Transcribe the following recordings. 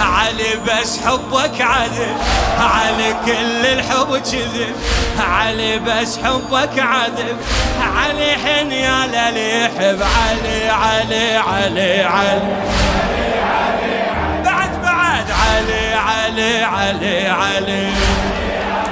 علي بس حبك عذب، علي كل الحب كذب، علي بس حبك عذب، علي حن يا للي يحب، علي علي علي علي بعد علي علي علي علي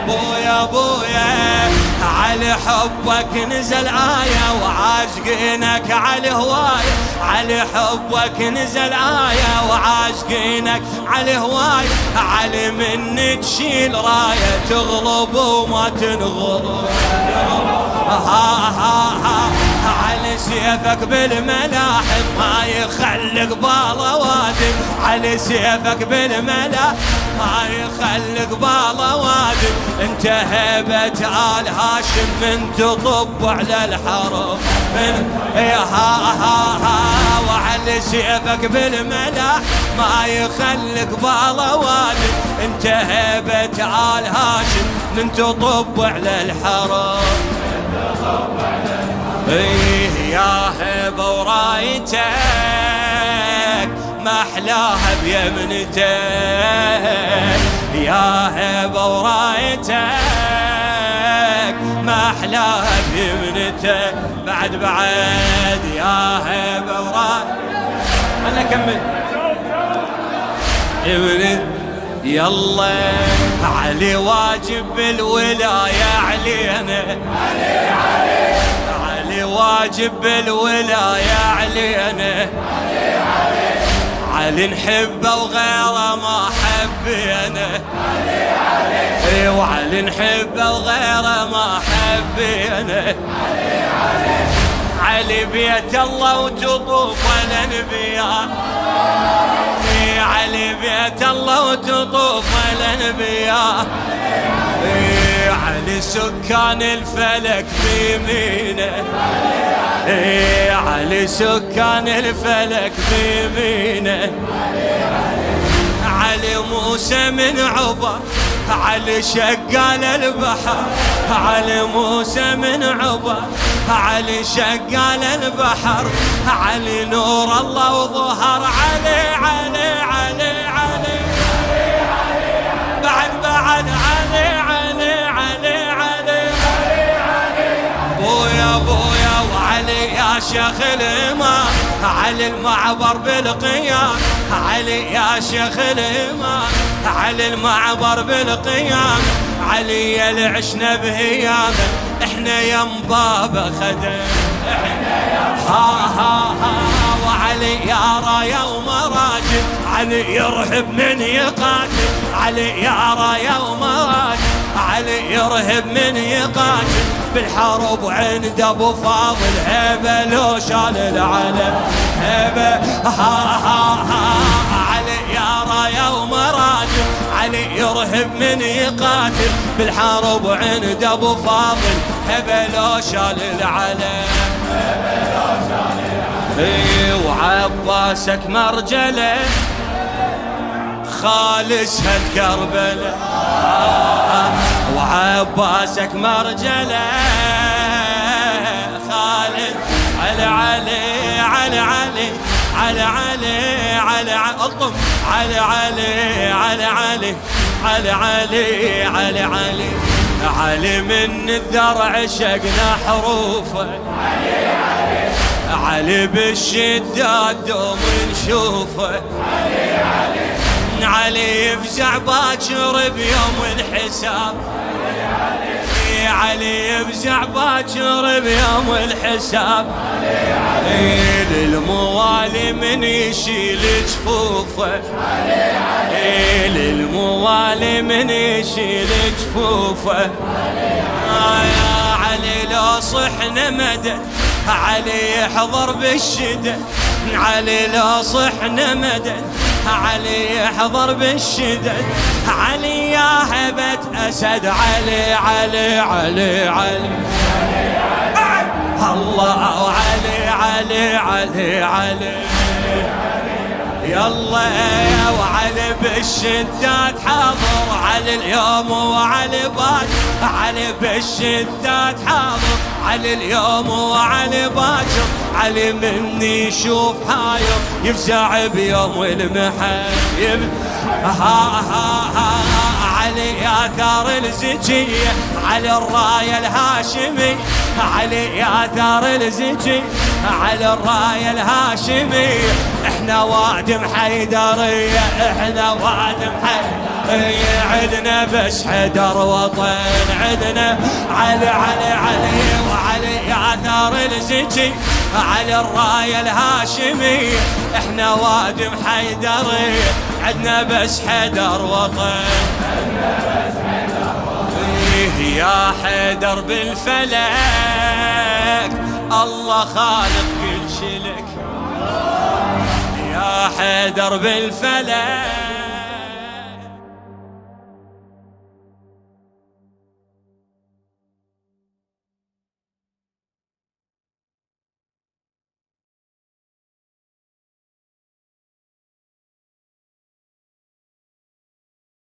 بويا بويا، علي حبك نزل آية وعاشقينك علي هواية، علي حبك نزل آية وعاشقينك علي هواية، علي منك تشيل راية تغلب وما تنغلب، علي سيفك بالملاحم ما يخلي قباله وادم، علي سيفك بالملاحم ما يخلي قباله وادم، انت هيبة آل هاشم من تطب على الحرم من وعلي سيفك بالملاحم ما يخلي قباله وادم، انت هيبة آل هاشم من تطب على الحرم. ايه يا هبة ورايتك ما احلاها بيمنتك، يا هبة ورايتك ما احلاها بيمنتك، بعد يا هبة ورايتك انا كمل ابنت يلا علي واجب بالولاية علينا، علي واجب بالولاية علينا، علي نحبه وغيره ما حبينا، وعلي نحبه وغيره ما حبينا، علي بيت الله وتطوف الانبياء، علي بيت الله وتطوف الانبياء، علي سكان الفلك بيمينه، علي سكان الفلك بيمينه، علي موسى من عبر، علي شقال البحر، علي موسى من عبر، علي شقال البحر، علي نور الله وظهر، علي علي علي علي بعد علي علي علي علي بويا بويا وعلي يا شيخ الإمام، علي المعبر بالقيام، علي يا شيخ الإمام، علي المعبر بالقيام، علي يا عشنا بهيامه احنا يم بابا خدم، ها وعلي يا راية ومراجل، علي يرهب من يقاتل، علي يا راية ومراجل، علي يرهب من يقاتل، بالحرب عند ابو فاضل هيبة لو شال العلم هيبة، علي يا راية ومراجل، علي يرهب من يقاتل، بالحرب عند ابو فاضل هيبة لو شال العلم، وعباسك مرجله خالص هالكربله، وعباسك مرجله خالد علي علي علي علي علي علي علي الطم علي علي علي علي علي علي علي علي علي من الذرع شقنا حروفه، علي بالشدات دوم نشوفه، علي يفزع باكر بيوم الحساب، علي يفزع باكر بيوم الحساب، للموالي من يشيل جفوفه، للموالي من يشيل جفوفه، يا علي لو صحنا مدد، علي يحضر بالشدة، علي لو صحنا مدد، علي يحضر بالشدد، علي يا هبة أسد، علي علي علي علي الله علي علي علي علي يلا وعلي بالشدات حاضر، علي اليوم وعلي باكر، علي بالشدات حاضر، علي اليوم وعلي باكر، علي مني يشوف حاير يفزع بيوم المحل علي يا ثار الزكية، على الراية الهاشمي، علي يا ثار الزكية، على الراية الهاشمي. احنا وادم حيدرية، احنا وادم حيدرية، عدنا بس حدر وطن، عدنا علي علي علي وعلي يا ثار الزكية، على الراية الهاشمي. احنا وادم حيدرية، عدنا بس حدر وطن، يا حيدر بالفلك الله خالق كل شي لك، يا حيدر بالفلك